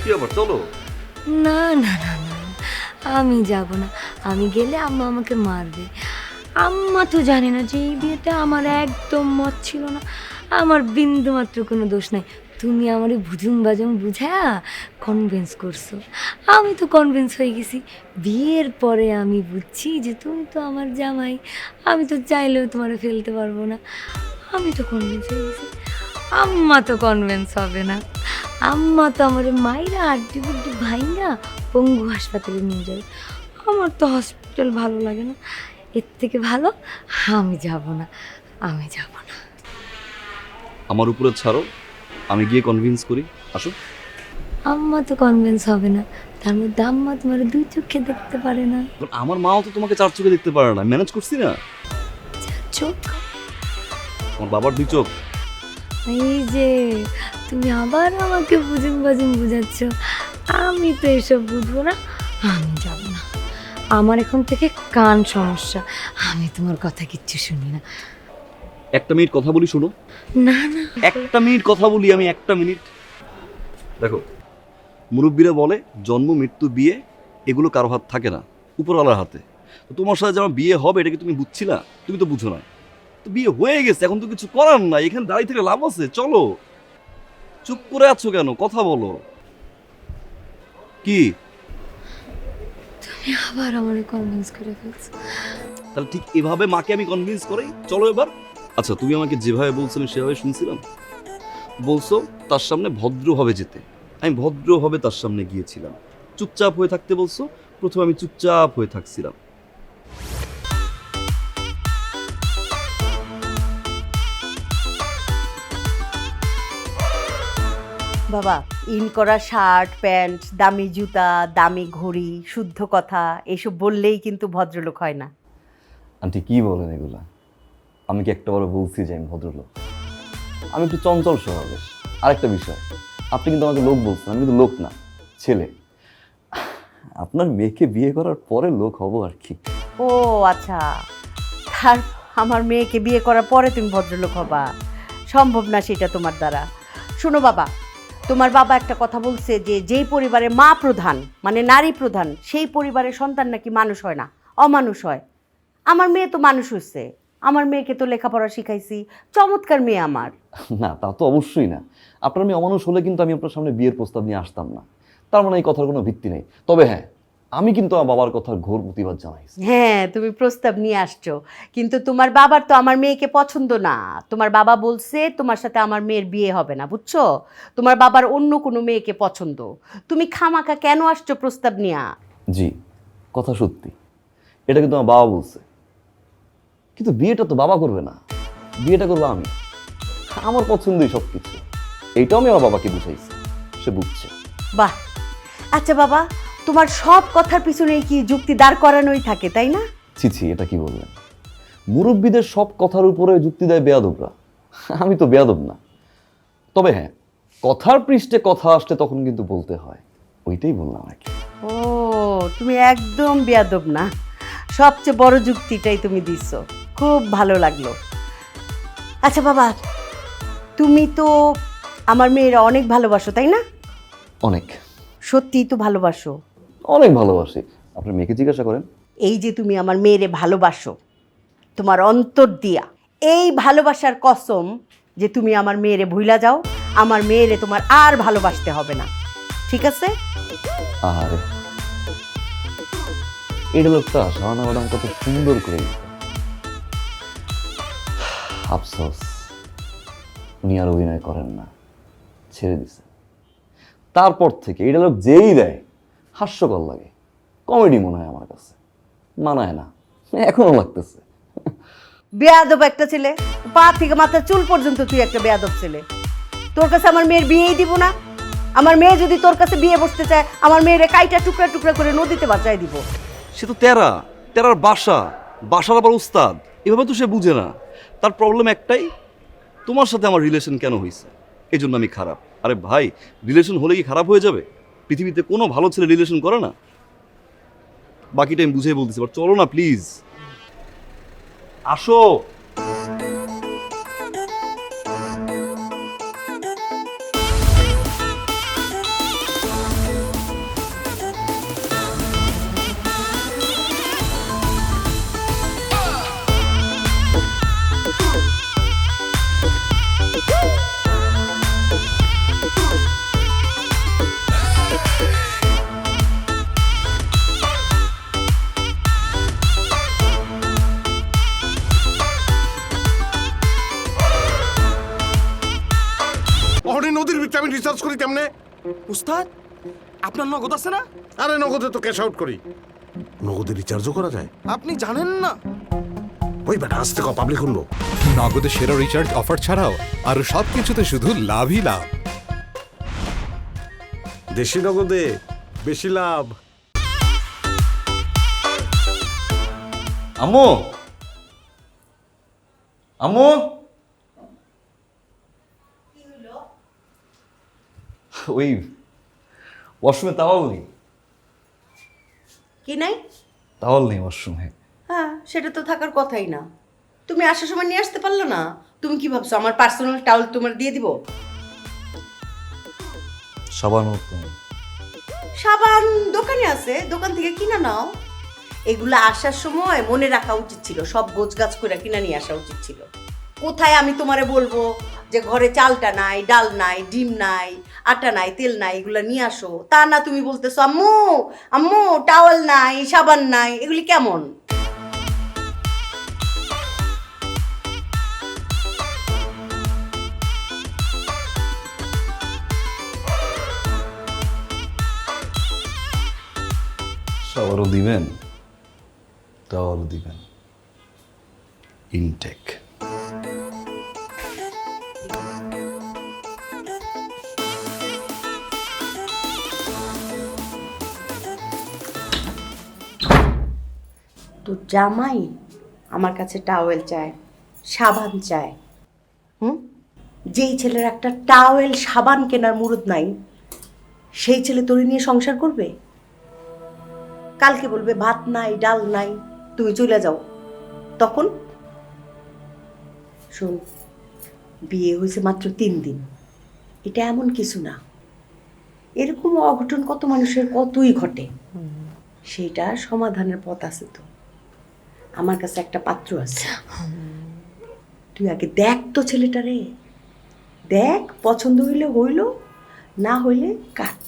কি আবার চলো। না না না না, আমি যাব না। আমি গেলে আম্মা আমাকে মারবে। আম্মা তো জানে না যে এই বিয়েতে আমার একদম মত ছিল না, আমার বিন্দু মাত্র কোনো দোষ নাই। তুমি আমার বুঝুম বাজুম বুঝা কনভিন্স করছো, আমি তো কনভিন্স হয়ে গেছি। বিয়ের পরে আমি বুঝছি যে তুমি তো আমার জামাই, আমি তো চাইলেও তোমার ফেলতে পারবো না। আমি তো কনভিন্স হয়ে গেছি। আম্মা তো কনভিন্স হবে না। আম্মা তো আমার মাইরা আড্ডি বুড্ডি ভাইঙ্গা পঙ্গু হাসপাতালে নিয়ে যাবে। আমার তো হসপিটাল ভালো লাগে না, এর থেকে ভালো আমি যাব না, আমি যাব না। আমার উপরে ছাড়ো, আমি গিয়ে কনভিন্স করি। আসো। আম্মা তো কনভিন্স হবে না, তার মধ্যে আম্মা তোমার দুই চোখে দেখতে পারে না। কারণ আমার মাও তো তোমাকে চার চোখে দেখতে পারে না, ম্যানেজ করছি না। চোখ, আমার বাবার দুই চোখ। এই যে তুমি আবার আমাকে বুঝুন বাজুন বুঝাচ্ছ, আমি তো এসব বুঝবো না, আমি যাব না। আমার এখন থেকে কান সমস্যা, আমি তোমার কথা কিচ্ছু শুনি না। একটা মিনিট কথা বলি, শোনো। না না, একটা মিনিট কথা বলি আমি, একটা মিনিট। দেখো, মুরব্বীরা বলে জন্ম মৃত্যু বিয়ে এগুলো কারো হাত থাকে না, উপরওয়ালার হাতে। তো তোমার সাথে যখন বিয়ে হবে এটা কি তুমি বুঝছিলা? তুমি তো বুঝো না। তো বিয়ে হয়ে গেছে, এখন তো কিছু করার নাই, এখানে দাঁড়িয়ে থেকে লাভ আছে? চলো। চুপ করে আছো কেন? কথা বলো। কি? তুমি আবার আমার কনভিন্স করে ফেলছো। তাহলে ঠিক এভাবে মাকে আমি কনভিন্স করি। চলো এবার। আচ্ছা, তুমি আমাকে যেভাবে বলছো আমি সেভাবে শুনছিলাম। বলছো তার সামনে ভদ্রভাবে যেতে, আমি ভদ্রভাবে তার সামনে গিয়েছিলাম। চুপচাপ হয়ে থাকতে বলছো, প্রথমে আমি চুপচাপ হয়ে থাকছিলাম। বাবা, ইন করা শার্ট প্যান্ট, দামি জুতা, দামি ঘড়ি, শুদ্ধ কথা এসব বললেই কিন্তু ভদ্রলোক হয় না। আন্টি কি বলেন এগুলা? আমি কি একটাবারও বলছি যে আমি ভদ্রলোক? আমি একটু চঞ্চল স্বভাবের। আরেকটা বিষয়, আপনি কিন্তু আমাকে লোক বলছেন, আমি কিন্তু লোক না, ছেলে। আপনার মেয়েকে বিয়ে করার পরে লোক হব আর কি। ও আচ্ছা, তার আমার মেয়েকে বিয়ে করার পরে তুমি ভদ্রলোক হবা? সম্ভব না সেটা তোমার দ্বারা। শোনো বাবা, তোমার বাবা একটা কথা বলছে যে যেই পরিবারে মা প্রধান মানে নারী প্রধান সেই পরিবারের সন্তান নাকি মানুষ হয় না, অমানুষ হয়। আমার মেয়ে তো মানুষ হচ্ছে, আমার মেয়েকে তো লেখাপড়া শিখাইছি, চমৎকার মেয়ে আমার। না, তা তো অবশ্যই না। আপনার মেয়ে অমানুষ হলে কিন্তু আমি আপনার সামনে বিয়ের প্রস্তাব নিয়ে আসতাম না। তার মানে এই কথার কোনো ভিত্তি নেই। তবে হ্যাঁ, আমি কিন্তু আমার বাবার কথার ঘোর প্রতিবাদ জানাইছি। হ্যাঁ, তুমি প্রস্তাব নিয়ে আসছো, কিন্তু তোমার বাবার তো আমার মেয়েকে পছন্দ না। তোমার বাবা বলছে তোমার সাথে আমার মেয়ের বিয়ে হবে না, বুঝছো? তোমার বাবার অন্য কোনো মেয়েকে পছন্দ। তুমি খামাখা কেন আসছো প্রস্তাব নিয়ে? জি, কথা সত্যি, এটা কিন্তু আমার বাবা বলছে। কিন্তু বিয়েটা তো বাবা করবে না, বিয়েটা করবো আমি। আমার পছন্দই সব কিছু। এইটাও আমি আমার বাবাকে বুঝাইছি, সে বুঝছে। বাহ, আচ্ছা বাবা, তোমার সব কথার পিছনেই কি যুক্তি দাঁড় করানোই থাকে, তাই না? ছি ছি, এটা কি বললেন? মুরব্বীদের সব কথার উপরে যুক্তি দেয় বেয়াদবরা, আমি তো বেয়াদব না। তবে হ্যাঁ, কথার পৃষ্ঠে কথা আসলে তখন কিন্তু বলতে হয়, ওইটাই বললাম আর কি। ও, তুমি একদম বেয়াদব না, সবচেয়ে বড় যুক্তিটাই তুমি দিচ্ছ, খুব ভালো লাগলো। আচ্ছা বাবা, তুমি তো আমার মেয়েরা অনেক ভালোবাসো, তাই না? অনেক, সত্যিই তো ভালোবাসো? অনেক ভালোবাসি। আপনার মেয়েকে জিজ্ঞাসা করেন। এই যে তুমি আমার মেয়েরে ভালোবাসো তোমার অন্তর দিয়া, এই ভালোবাসার কসম যে তুমি আমার মেয়েরে ভুইলা যাও, আমার মেয়েরে তোমার আর ভালোবাসতে হবে না, ঠিক আছে? আরে, এটা লোকটা শাহানা ম্যাডাম কত সুন্দর করে লিখত। আফসোস, উনি আর অভিনয় করেন না, ছেড়ে দিছে। তারপর থেকে এটা লোক যেই দেয় হাস্যকর লাগে, কমেডি মনে হয় আমার কাছে। মানায় না, এখনো লাগতেছে। বেয়াদব একটা ছেলে, পা থেকে মাথা চুল পর্যন্ত তুই একটা বেয়াদব ছেলে। তোর কাছে আমার মেয়ের বিয়েই দিব না। আমার মেয়ে যদি তোর কাছে বিয়ে বসতে চায়, আমার মেয়েরে কাইটা টুকরা টুকরা করে নদীতে বাঁচাই দিব। সে তো তেরার বাসার আবার উস্তাদ, এভাবে তো সে বুঝে না। তার প্রবলেম একটাই, তোমার সাথে আমার রিলেশন কেন হয়েছে, এই জন্য আমি খারাপ। আরে ভাই, রিলেশন হলে কি খারাপ হয়ে যাবে? পৃথিবীতে কোনো ভালো ছেলে রিলেশন করে না। বাকিটা আমি বুঝেই বলতেছি, বাট চলো না প্লিজ, আসো। নেটটা আমি রিচার্জ করি কেমনে? উস্তাদ আপনার নগদ আছে না? আরে নগদে তো ক্যাশ আউট করি। নগদে রিচার্জও করা যায়? আপনি জানেন না? ওই বেটা আসতে ক পাবলিক শুনবো। নগদে সেরা রিচার্জ অফার ছাড়াও আরো সবকিছুতে শুধু লাভই লাভ। দেশি নগদে বেশি লাভ। আম্মু, আম্মু, ওই ওয়াশরুমে তাওয়াল নেই। কি নাই? তাওয়াল নেই ওয়াশরুমে। হ্যাঁ, সেটা তো থাকার কথাই না। তুমি আসার সময় নিয়ে আসতে পারলো না? তুমি কি ভাবছো আমার পার্সোনাল টাওয়েল তোমার দিয়ে দিব? সাবান মতো নেই। সাবান দোকানে আছে, দোকান থেকে কিনা নাও। এগুলো আসার সময় মনে রাখা উচিত ছিল, সব গোছগাছ করে কিনা নিয়ে আসা উচিত ছিল। কোথায় আমি তোমারে বলবো যে ঘরে চালটা নাই, ডাল নাই, ডিম নাই, আটা নাই, তেল নাই, এগুলো নিয়ে আসো? তা না, তুমি বলতেছো আম্মু আম্মু টাওয়েল নাই, সাবান নাই। এগুলি কেমন? শাওয়ারও দিবেন, তাওয়ালও দিবেন। ইনটেক। তো জামাই আমার কাছে টাওয়েল চায়, সাবান চায়। যেই ছেলের একটা টাওয়েল সাবান কেনার মুরুদ নাই, সেই ছেলে তোরে নিয়ে সংসার করবে? কালকে বলবে ভাত নাই, ডাল নাই, তুমি চলে যাও। তখন শোন, বিয়ে হয়েছে মাত্র 3 দিন, এটা এমন কিছু না। এরকম অঘটন কত মানুষের কতই ঘটে, সেইটা সমাধানের পথ আছে। তো আমার কাছে একটা পাত্র আছে, তুই আগে দেখ তো ছেলেটারে, দেখ, পছন্দ হইলে হইল, না হইলে কাট।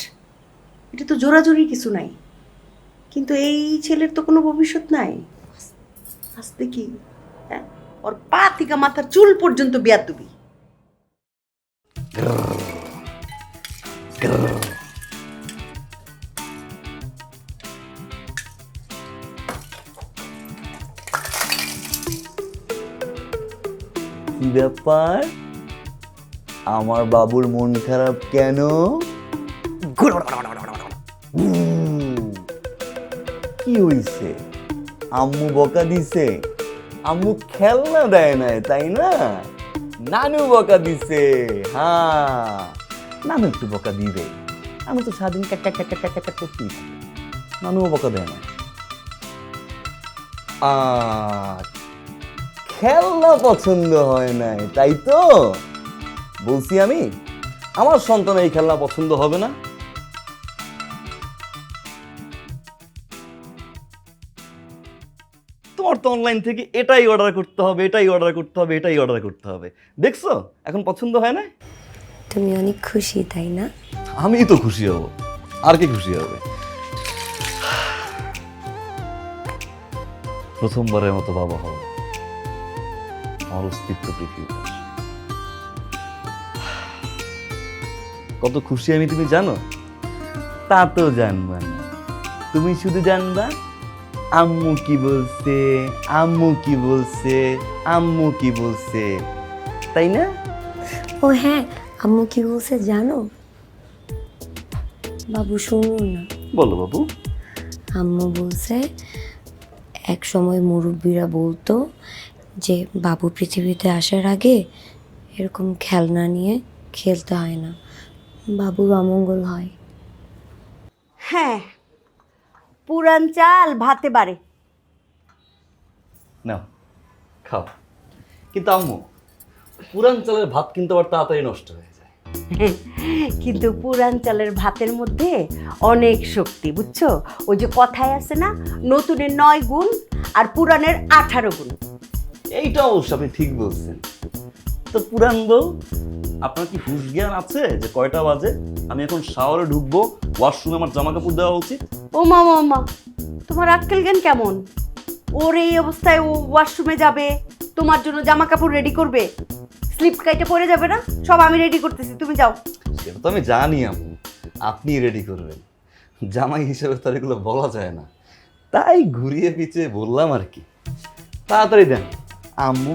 এটা তো জোরাজোরি কিছু নাই, কিন্তু এই ছেলের তো কোনো ভবিষ্যৎ নাই। আসতে কি, হ্যাঁ, ওর পা থেকে মাথার চুল পর্যন্ত বিয়া দিবি। কি ব্যাপার, আমার বাবুর মন খারাপ কেন? কি হইছে? আম্মু বকা দিছে? আম্মু খেলনা দেয় নাই তাই না? নানু বকা দিছে। হ্যাঁ, নানু একটু বকা দিবে। আমি তো সারাদিন ক্যাকা ক্যাকা ক্যাকা ক্যাকা করতেই থাকি, নানুও বকা দেয় না। খেলনা পছন্দ হয় নাই তাই তো? বলছি আমি, আমার সন্তানের এই খেলনা পছন্দ হবে না। তোমার তো অনলাইন থেকে এটাই অর্ডার করতে হবে, এটাই অর্ডার করতে হবে, এটাই অর্ডার করতে হবে। দেখছো এখন পছন্দ হয় না? তুমি অনেক খুশি তাই না? আমি তো খুশি হব, আর কি খুশি হবে? প্রথমবারের মতো বাবা হব, আমার অস্তিত্ব পৃথিবীতে। কত খুশি আমি তুমি জানো? তা তো জানবা না, তুমি শুধু জানবা আম্মু কি বলছে, আম্মু কি বলছে, আম্মু কি বলছে, তাই না? ও হ্যাঁ, আম্মু কি বলছে জানো? বাবু শুনুন না। বলো বাবু। আম্মু বলছে এক সময় মুরব্বীরা বলতো যে বাবু পৃথিবীতে আসার আগে এরকম খেলনা নিয়ে খেলতে হয় না, বাবুর অমঙ্গল হয়। হ্যাঁ, পুরান চাল ভাতে বাড়ে। নাও খাও। কিন্তু আম্মু, পুরান চালের ভাত কিন্তু আবার তাড়াতাড়ি নষ্ট হয়ে যায়। কিন্তু পুরান চালের ভাতের মধ্যে অনেক শক্তি, বুঝছো? ওই যে কথায় আছে না, নতুনের 9 গুণ আর পুরানের 18 গুণ। এইটা অবশ্য আপনি ঠিক বলছেন। তো পুরান বউ, আপনার কি হুঁশ জ্ঞান আছে যে কয়টা বাজে? আমি এখন শাওয়ারে ঢুকবো, ওয়াশরুমে আমার জামা কাপড় দেওয়া উচিত। ও মা, তোমার আক্কেল জ্ঞান কেমন? ওর এই অবস্থায় ও ওয়াশরুমে যাবে, তোমার জন্য জামা কাপড় রেডি করবে, স্লিপ কাইটে পরে যাবে না? সব আমি রেডি করতেছি, তুমি যাও। এটা তো আমি জানি আম্মু, আপনি রেডি করবেন। জামাই হিসেবে তো আর এগুলো বলা যায় না, তাই ঘুরিয়ে পিছিয়ে বললাম আর কি। তাড়াতাড়ি দেন আম্মু।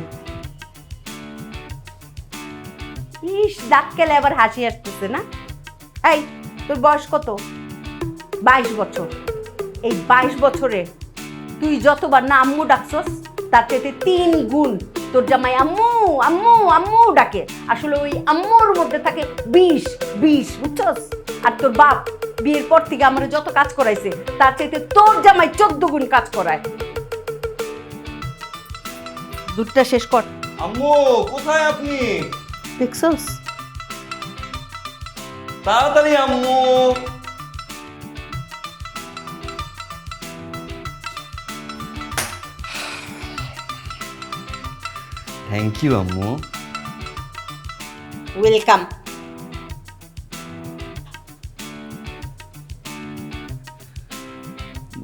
ইস, দাঁত কেলে আবার হাসি আসতেছে না? এই, তোর বয়স কত? 22 বছর। এই 22 বছরে তুই যতবার না আম্মু ডাকছস, তার চাইতে 3 গুণ তোর জামাই আম্মু আম্মু আম্মু ডাকে। আসলে ওই আম্মুর মধ্যে থাকে 20 বুঝছস? আর তোর বাপ বিয়ের পর থেকে আমার যত কাজ করাইছে, তার চাইতে তোর জামাই 14 গুণ কাজ করায়। দুধটা শেষ কর। আম্মু কোথায় আপনি? দেখছস? তাড়াতাড়ি আম্মু। থ্যাংক ইউ আম্মু। ওয়েলকাম।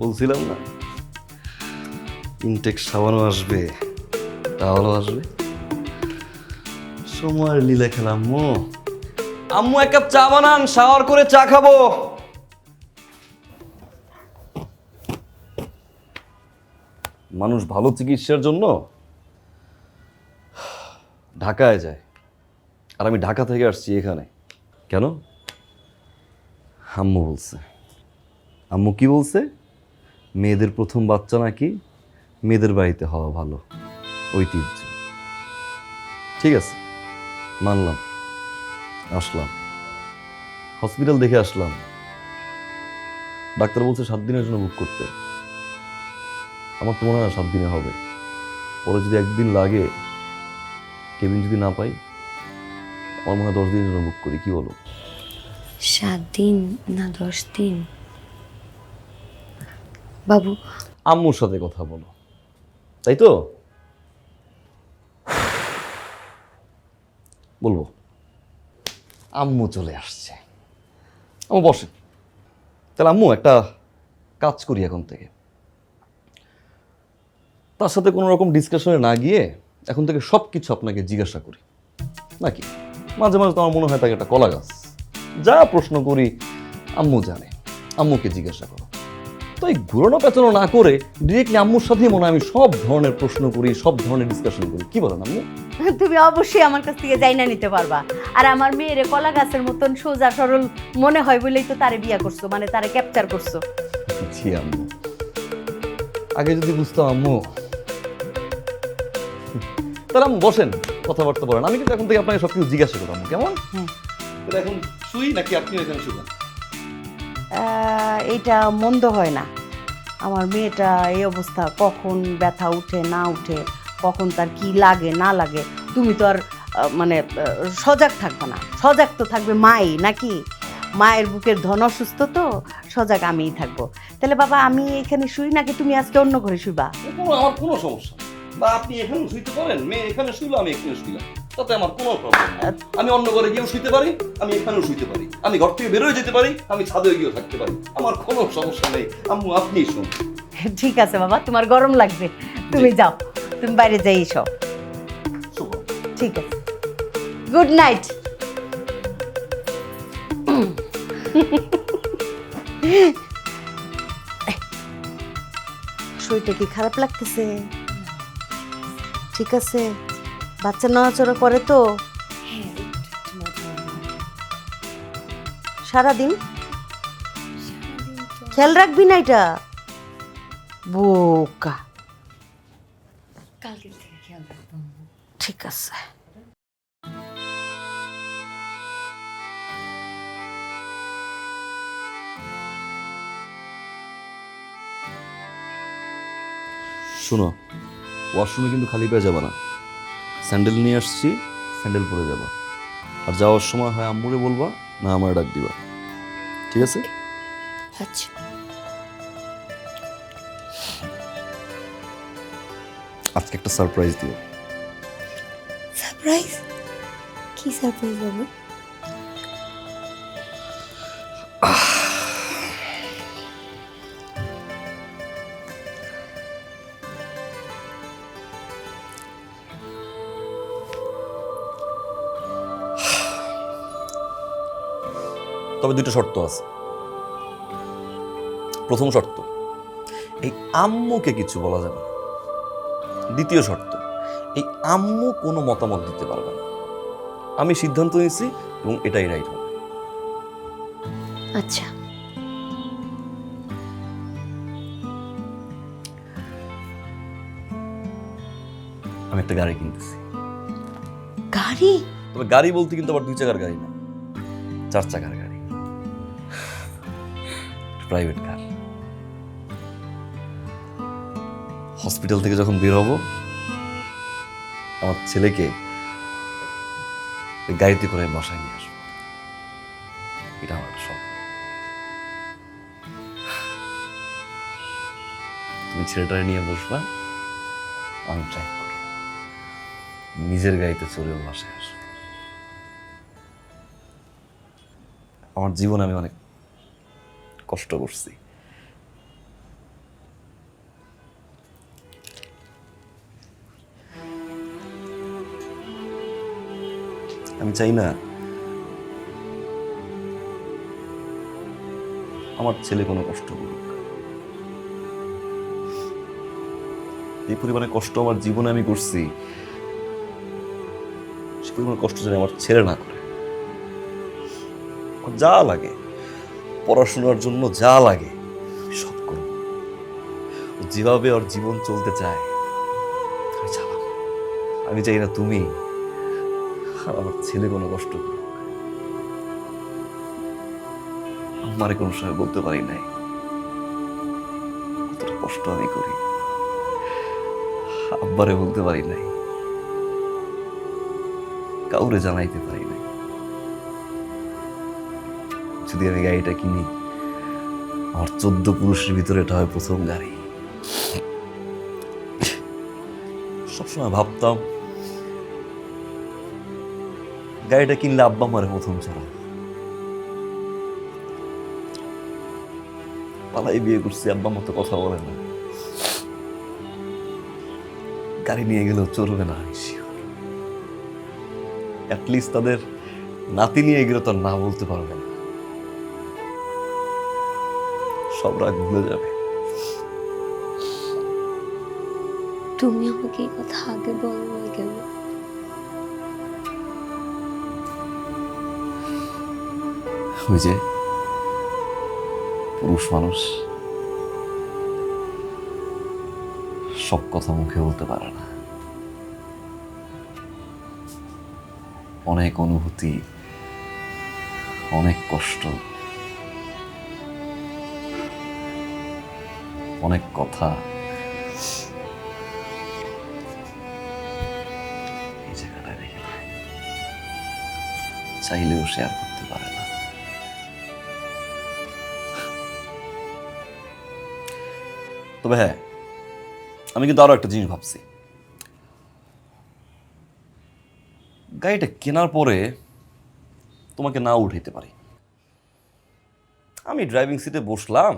বলছিলাম না ইনটেক সাবানও আসবে, তাহলেও আসবে। সময়ের লীলা খেলা আম্মু। আম্মু এক কাপ চা বানান, শাওয়ার করে চা খাবো। মানুষ ভালো চিকিৎসার জন্য ঢাকায় যায়, আর আমি ঢাকা থেকে আসছি এখানে। কেন? আম্মু বলছে। আম্মু কি বলছে? মেয়েদের প্রথম বাচ্চা নাকি মেয়েদের বাড়িতে হওয়া ভালো, ঐতিহ্য। ঠিক আছে, মানলাম, আসলাম, হসপিটাল দেখে আসলাম। ডাক্তার বলছে 7 দিনের জন্য বুক করতে। আমার তো মনে হয় 7 দিনে হবে। পরে যদি 1 দিন লাগে, কেবিন যদি না পাই, আমার মনে হয় 10 দিনের জন্য বুক করি। কি বলো? 7 দিন না 10 দিন? বাবু, আম্মুর সাথে কথা বলো, তাই তো? বলবো। আম্মু চলে আসছে। আম্মু বসে। তাহলে আম্মু একটা কাজ করি এখন থেকে। তার সাথে কোনো রকম ডিসকাশনে না গিয়ে এখন থেকে সব কিছু আপনাকে জিজ্ঞাসা করি নাকি? মাঝে মাঝে তো আমার মনে হয় তাকে একটা কলা গাছ। যা প্রশ্ন করি আম্মু জানে, আম্মুকে জিজ্ঞাসা করো। তো এই ঘুরানো পেঁচানো না করে ডিরেক্টলি আম্মুর সাথেই মনে হয় আমি সব ধরনের প্রশ্ন করি, সব ধরনের ডিসকাশন করি। কি বলেন আম্মু? তুমি অবশ্যই আমার কাছ থেকে জাইনা নিতে পারবা। আর আমার মেয়েরে কলা গাছের মতন সোজা সরল মনে হয় বলেই তো তারে বিয়া করছো, মানে তারে ক্যাপচার করছো। জি আম্মু, আগে যদি বুঝতাম আম্মু। তাহলে আম্মু বসেন, কথাবার্তা বলেন। আমি কিন্তু এখন থেকে আপনাকে সবকিছু জিজ্ঞাসা করবো আম্মু, কেমন? হ্যাঁ। তাহলে এখন শুই নাকি আপনি এখানে শুবেন? এইটা মন্দ হয় না। আমার মেয়েটা এই অবস্থা, কখন ব্যথা উঠে না উঠে, কখন তার কি লাগে না লাগে, তুমি তো আর মানে সজাগ থাকবে না। সজাগ তো থাকবে মাই, নাকি? মায়ের বুকের ধন অসুস্থ, তো সজাগ আমিই থাকবো। তাহলে বাবা আমি এখানে শুই নাকি তুমি আজকে অন্য ঘরে শুইবা? আমার কোনো সমস্যা নেই। বা আপনি এখানে শুইতে পারেন, মেয়ে এখানে শুইলো, আমি এখানে শুইলাম, তাতে আমার কোনো প্রবলেম নেই। আমি অন্য ঘরে গিয়েও শুইতে পারি, আমি এখানেও শুইতে পারি, আমি ঘর থেকে বেরোয় যেতে পারি, আমি ছাদে গিয়েও থাকতে পারি, আমার কোনো সমস্যা নেই। আম্মু আপনিই শুন। ঠিক আছে বাবা, তোমার গরম লাগবে, তুমি যাও, তুমি বাইরে যাই এসো। শুভ। ঠিক আছে, গুড নাইট। শরীরটা কি খারাপ লাগতেছে? ঠিক আছে, বাচ্চা নড়াচড়া করে তো সারাদিন? খেয়াল রাখবি না এটা? বোকা। কালকে থেকে খেয়াল রাখবো। ঠিক আছে। শোনো, ওয়াশরুমে কিন্তু খালি পেয়ে যাবে না। স্যান্ডেল নিয়ে আসছি, স্যান্ডেল পরে যাবা। আর যাওয়ার সময় হয় আম্মুরে বলবা, না আমার ডাক দিবা। ঠিক আছে? আচ্ছা। আজকে একটা সারপ্রাইজ দিও। সারপ্রাইজ? কি সারপ্রাইজ বাবু? তবে দুটো শর্ত আছে। প্রথম শর্ত, এই আম্মুকে কিছু বলা যাবে না। দ্বিতীয় শর্ত, এই আম্মু কোনো মতামত দিতে পারবে না। আমি সিদ্ধান্ত নিয়েছি এবং এটাই রাইট হবে। আচ্ছা, আমি একটা গাড়ি কিনতেছি। গাড়ি? তবে গাড়ি বলতে কিন্তু আবার 2 চাকার গাড়ি না, 4 চাকার গাড়ি, প্রাইভেট কার। হসপিটাল থেকে যখন বের হব, আমার ছেলেকে এই গাড়িতে করে বাসায় নিয়ে আসবো। এটা আমার একটা শখ। তুমি ছেলেটারে নিয়ে বসবা, আমি ড্রাইভ করব, নিজের গাড়িতে চড়েও বাসায় আসবো। আমার জীবনে আমি অনেক কষ্ট করছি। আমি চাই না আমার ছেলে কোনো কষ্ট করুক। এই পরিমাণে কষ্ট আমার জীবনে আমি করছি, সে পরিমাণে কষ্ট যেন আমার ছেলে না করে। আমার যা লাগে, পড়াশোনার জন্য যা লাগে আমি সব করব। ও যেভাবে ওর জীবন চলতে চায় আমি চালাবো। আমি চাই না তুমি আর আমার ছেলে কোনো কষ্ট করুক। আমারে কোনো সময় বলতে পারি নাই কতটা কষ্ট আমি করি, আব্বারে বলতে পারি নাই, কাউরে জানাইতে পারি নাই। যদি আমি গাড়িটা কিনি, আমার 14 পুরুষের ভিতরে এটা হয় প্রথম গাড়ি। সবসময় ভাবতাম গাড়িটা কিনলে আব্বা মারে প্রথম চড়া। পালাই বিয়ে করছি, আব্বা মতো কথা বলে না, গাড়ি নিয়ে গেলেও চড়বে না। অ্যাটলিস্ট তাদের নাতি নিয়ে গেলে তো না বলতে পারবে না, সব রাগ ভুলে যাবে। তুমি আমাকে এই কথা আগে বলো না কেন? ওই যে পুরুষ মানুষ সব কথা মুখে বলতে পারে না, অনেক অনুভূতি, অনেক কষ্ট, অনেক কথা এই জায়গাটায় রেখে দেয়, চাইলেও শেয়ার করতে পারে না। তবে হ্যাঁ, আমি কিন্তু আরো একটা জিনিস ভাবছি। গাড়িটা কেনার পরে তোমাকে না উঠাইতে পারি, আমি ড্রাইভিং সিটে বসলাম,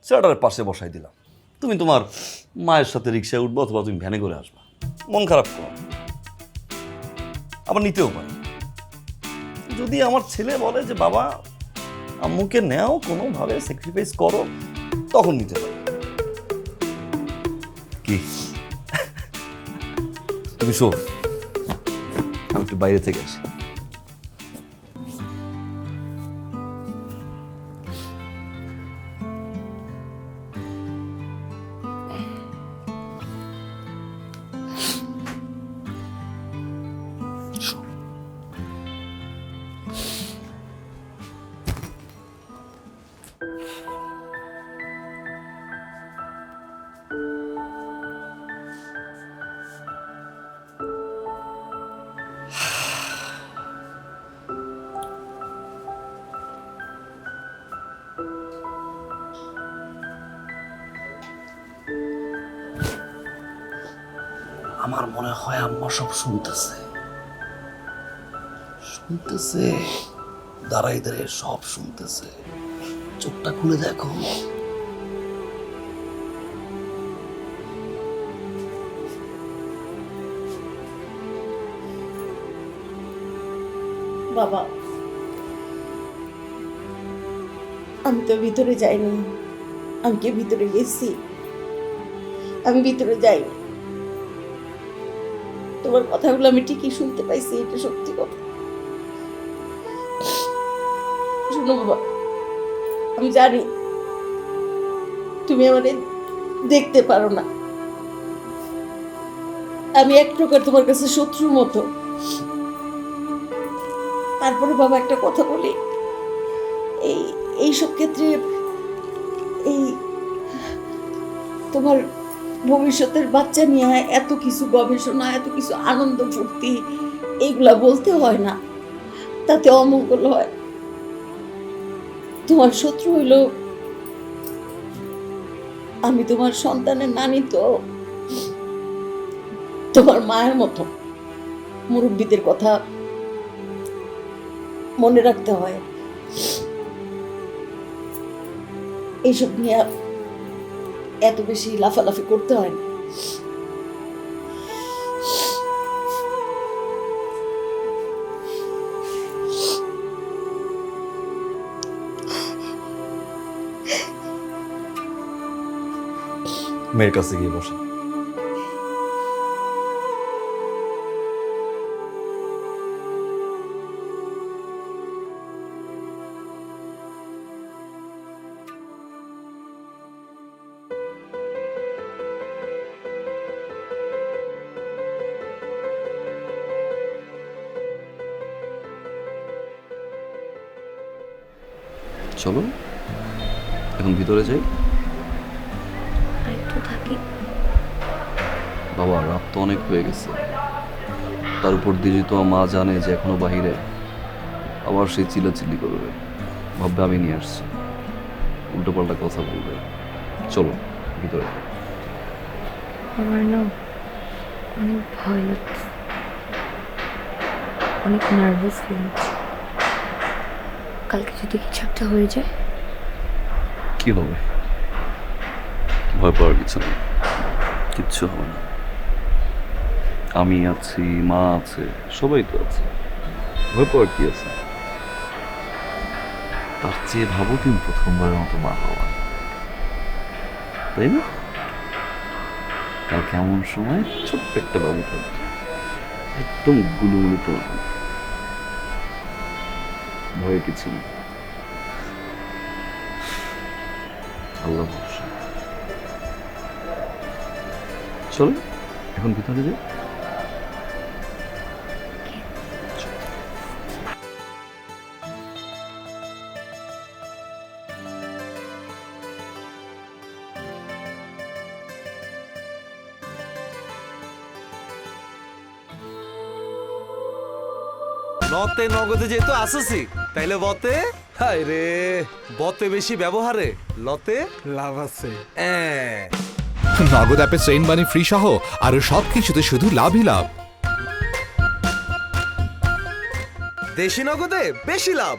ছেলেটার পাশে বসাই দিলাম, তুমি তোমার মায়ের সাথে রিক্সায় উঠবো অথবা তুমি ভ্যানে করে আসবা, মন খারাপ করো, আবার নিতেও পারি। যদি আমার ছেলে বলে যে বাবা আম্মুকে নেও, কোনোভাবে স্যাক্রিফাইস করো, তখন নিতে পারি। কি তুমি শো, আমি একটু বাইরে থেকে আসি। আমার মনে হয় আম্মা সব শুনতেছে, দাঁড়াই দাঁড়িয়ে সব শুনতেছে। চোখটা খুলে দেখো। বাবা আমি তো ভিতরে যাইনি। আমি কি ভিতরে গেছি? আমি ভিতরে যাইনি। তোমার কথাগুলো আমি ঠিকই শুনতে পাইছি, এটা সত্যি কথা। শোনো বাবা, আমি জানি তুমি আমাদের দেখতে পারো না। আমি এক প্রকার তোমার কাছে শত্রুর মতো। তারপরে বাবা একটা কথা বলি, এইসব ক্ষেত্রে এই তোমার ভবিষ্যতের বাচ্চা নিয়ে এত কিছু গবেষণা, এত কিছু আনন্দ ফুর্তি এইগুলা বলতে হয় না, তাতে অমঙ্গল হয়। তোমার শত্রু হইল আমি, তোমার সন্তানের নানি, তো তোমার মায়ের মতো মুরব্বীদের কথা মনে রাখতে হয়। এইসব নিয়ে এত বেশি লাফালাফি করতে হয় না। মেয়ের কাছে গিয়ে বসে। চলো এখন ভিতরে যাই। একটু থাকি। বাবা রাত তো অনেক হয়ে গেছে, তার উপর দিয়ে যদি তোমার মা জানে যে এখনো বাহিরে, আবার সেই চিল্লাচিল্লি করবে, ভাববে আমি নিয়ে আসছি, উল্টো পাল্টা কথা বলবে। চলো ভিতরে। আমার না অনেক ভয় লাগছে, অনেক নার্ভাস ফিল হচ্ছে। কালকে যদি কিছু একটা হয়ে যায়? কি হবে? ভয় পাওয়ার কিছু নেই, কিচ্ছু হবে না। আমি আছি, মা আছে, সবাই তো আছে, ভয় পাওয়ার কি আছে? তার চেয়ে ভাবো তুমি প্রথমবারের মতো মা হওয়া, তাই না? কাল কেমন সময় ছোট্ট একটা বাবু থাকবে, একদম গুলুগুলু তো, ভয়ের কিছু নেই। আল্লাহ ভরসা। চলো এখন ভিতরে যাই। নতে নগদে যেহেতু আসছি, তাইলে বতে হায় রে, বতে বেশি ব্যবহারে লতে লাভ আছে। নগদ অ্যাপে ট্রেন মানি ফ্রি সহ আরো সবকিছুতে শুধু লাভই লাভ। দেশি নগদে বেশি লাভ।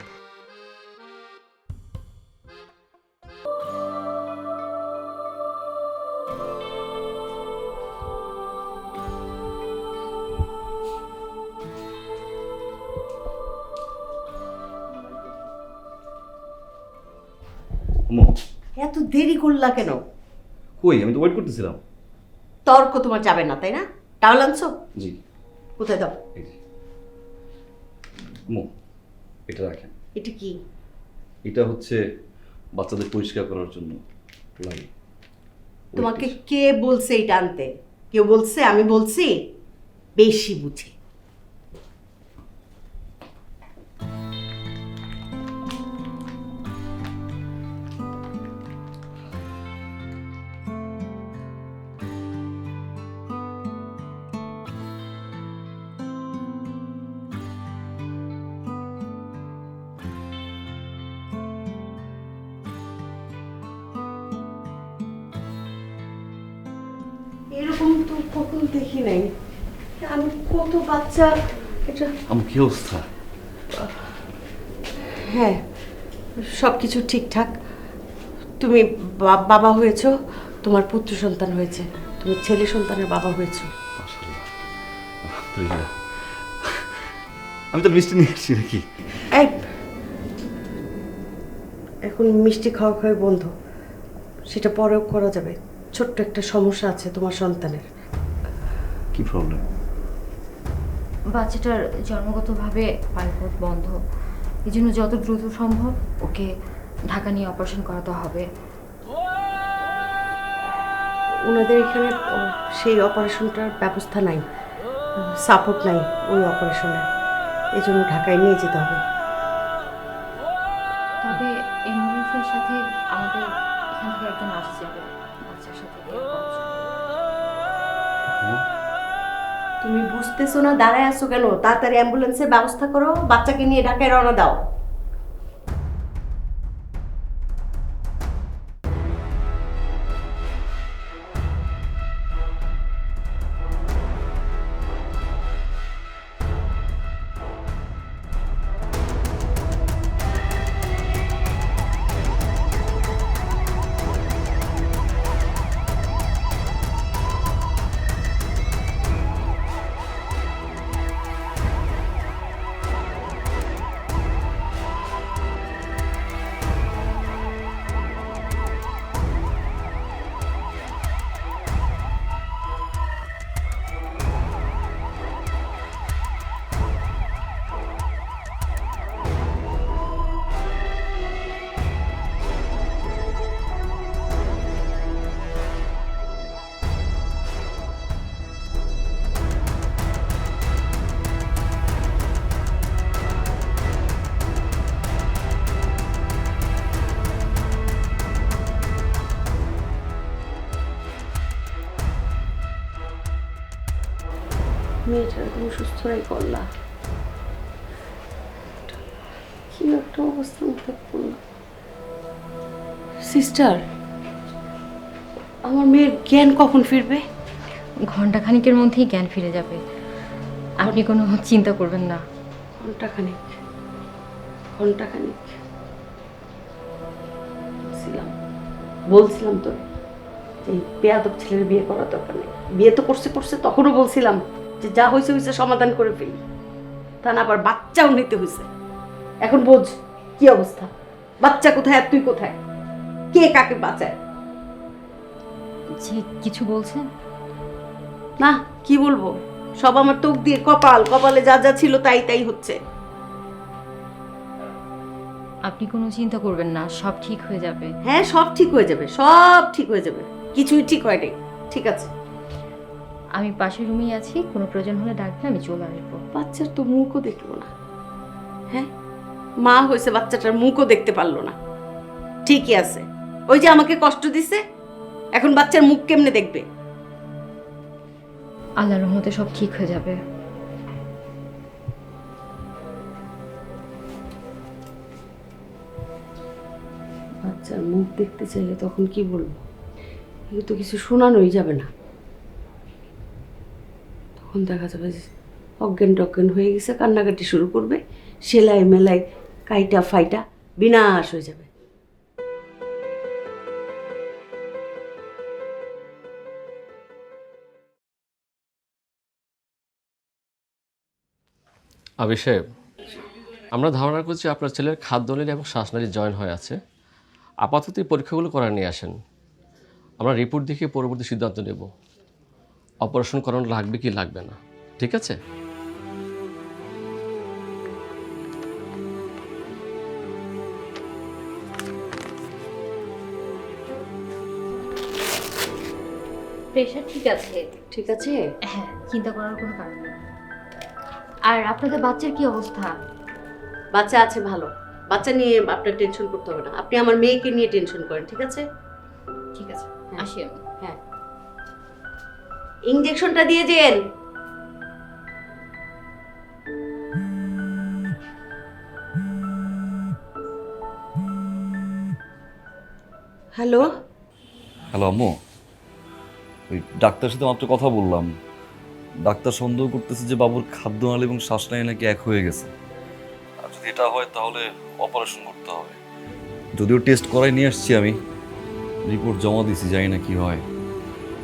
এত দেরি করলা কেন? কই, আমি তো ওয়েট করতেছিলাম। তর্ক তোমার যাবে না, তাই না? টাওয়াল আনছো? জি। কোথায় দাও? এই যে। এটা রাখেন। এটা কি? এটা হচ্ছে বাচ্চাদের পরিষ্কার করার জন্য লাগে। তোমাকে কে বলছে এটা আনতে? কেউ বলছে? আমি বলছি? বেশি বুঝে। এরকম তো কখন দেখি নাই। আমি কত বাচ্চা এটা। আমার কি অবস্থা? হ্যাঁ, সব কিছু ঠিকঠাক। তুমি বাবা হয়েছো, তোমার পুত্র সন্তান হয়েছে, তুমি ছেলে সন্তানের বাবা হয়েছো। আলহামদুলিল্লাহ। আমি তো মিষ্টি নিয়ে আসছি নাকি? এই এখন মিষ্টি খাওয়া খাওয়া বন্ধ, সেটা পরেও করা যাবে। ছোট্ট একটা সমস্যা আছে তোমার সন্তানের। কি প্রবলেম? বাচ্চাটার জন্মগতভাবে পাইপট বন্ধ, এই জন্য যত দ্রুত সম্ভব ওকে ঢাকা নিয়ে অপারেশন করাতে হবে। ওনাদের এখানে সেই অপারেশনটার ব্যবস্থা নাই, সাপোর্ট নাই ওই অপারেশনে, এই জন্য ঢাকায় নিয়ে যেতে হবে। তবে অ্যাম্বুলেন্সের সাথে আমাদের এখান থেকে একজন আসছে বাচ্চার সাথে care করার জন্য। তুমি বুঝতেছো না, দাঁড়ায় আছো কেন? তাড়াতাড়ি অ্যাম্বুলেন্সের ব্যবস্থা করো, বাচ্চাকে নিয়ে ঢাকায় রওনা দাও। মেয়েটা তুমি সুস্থ রাই করলা, কি একটা অবস্থার মধ্যে পড়লো। সিস্টার, আমার মেয়ের জ্ঞান কখন ফিরবে? ঘন্টাখানিকের মধ্যেই জ্ঞান ফিরে যাবে, আপনি কোনো চিন্তা করবেন না। ঘন্টাখানিক? ঘন্টাখানিক? বলছিলাম তো এই বেয়াদব ছেলের বিয়ে করার দরকার নেই। বিয়ে তো করছে, তখনও বলছিলাম যে যা হয়েছে হয়েছে সমাধান করে ফেলি, তা না আবার বাচ্চাও নিতে হয়েছে। এখন বোঝ কি অবস্থা, বাচ্চা কোথায় আর তুই কোথায়, কে কাকে বাঁচায়? যে কিছু বলছেন? না, কি বলবো, সব আমার তোক দিয়ে কপালে যা যা ছিল তাই হচ্ছে। আপনি কোনো চিন্তা করবেন না, সব ঠিক হয়ে যাবে। হ্যাঁ, সব ঠিক হয়ে যাবে, সব ঠিক হয়ে যাবে, কিছুই ঠিক হয়নি। ঠিক আছে, আমি পাশের রুমেই আছি, কোনো প্রয়োজন হলে ডাকবে, আমি চলে আসবো। বাচ্চার তো মুখও দেখলো না। হ্যাঁ, মা হয়েছে, বাচ্চাটার মুখও দেখতে পারলো না। ঠিকই আছে, ওই যে আমাকে কষ্ট দিছে, এখন বাচ্চার মুখ কেমনে দেখবে? আল্লাহর রহমতে সব ঠিক হয়ে যাবে। বাচ্চার মুখ দেখতে চাইলে তখন কি বলবো? এগুলো তো কিছু শোনানোই যাবে না। তখন দেখা যাবে যে অজ্ঞান টজ্ঞান হয়ে গেছে, কান্নাকাটি শুরু করবে, সেলাই মেলাই কাইটা ফাইটা বিনাশ হয়ে যাবে। আবির সাহেব, আমরা ধারণা করছি আপনার ছেলের খাদ্যনালী এবং শ্বাসনালী জয়েন হয়ে আছে। আপাতত এই পরীক্ষাগুলো করা নিয়ে আসেন, আমরা রিপোর্ট দেখে পরবর্তী সিদ্ধান্ত নেব অপারেশন করানো লাগবে কি লাগবে না। ঠিক আছে? প্রেশার ঠিক আছে? ঠিক আছে, হ্যাঁ, চিন্তা করার কোনো কারণ নেই। আর আপনাদের বাচ্চার কি অবস্থা? বাচ্চা আছে ভালো, বাচ্চা নিয়ে আপনার টেনশন করতে হবে না। আপনি আমার মেয়েকে নিয়ে টেনশন করেন। ঠিক আছে? ঠিক আছে, আসি আমি। হ্যাঁ, ইনজেকশনটা দিয়ে যেন। হ্যালো। হ্যালো আম্মু, ওই ডাক্তারের সাথে মাত্র কথা বললাম। ডাক্তার সন্দেহ করতেছে যে বাবুর খাদ্যনালী এবং শ্বাসনালী নাকি এক হয়ে গেছে। আর যদি এটা হয় তাহলে অপারেশন করতে হবে। যদিও টেস্ট করাই নিয়ে আসছি আমি, রিপোর্ট জমা দিয়েছি, জানি না কি হয়।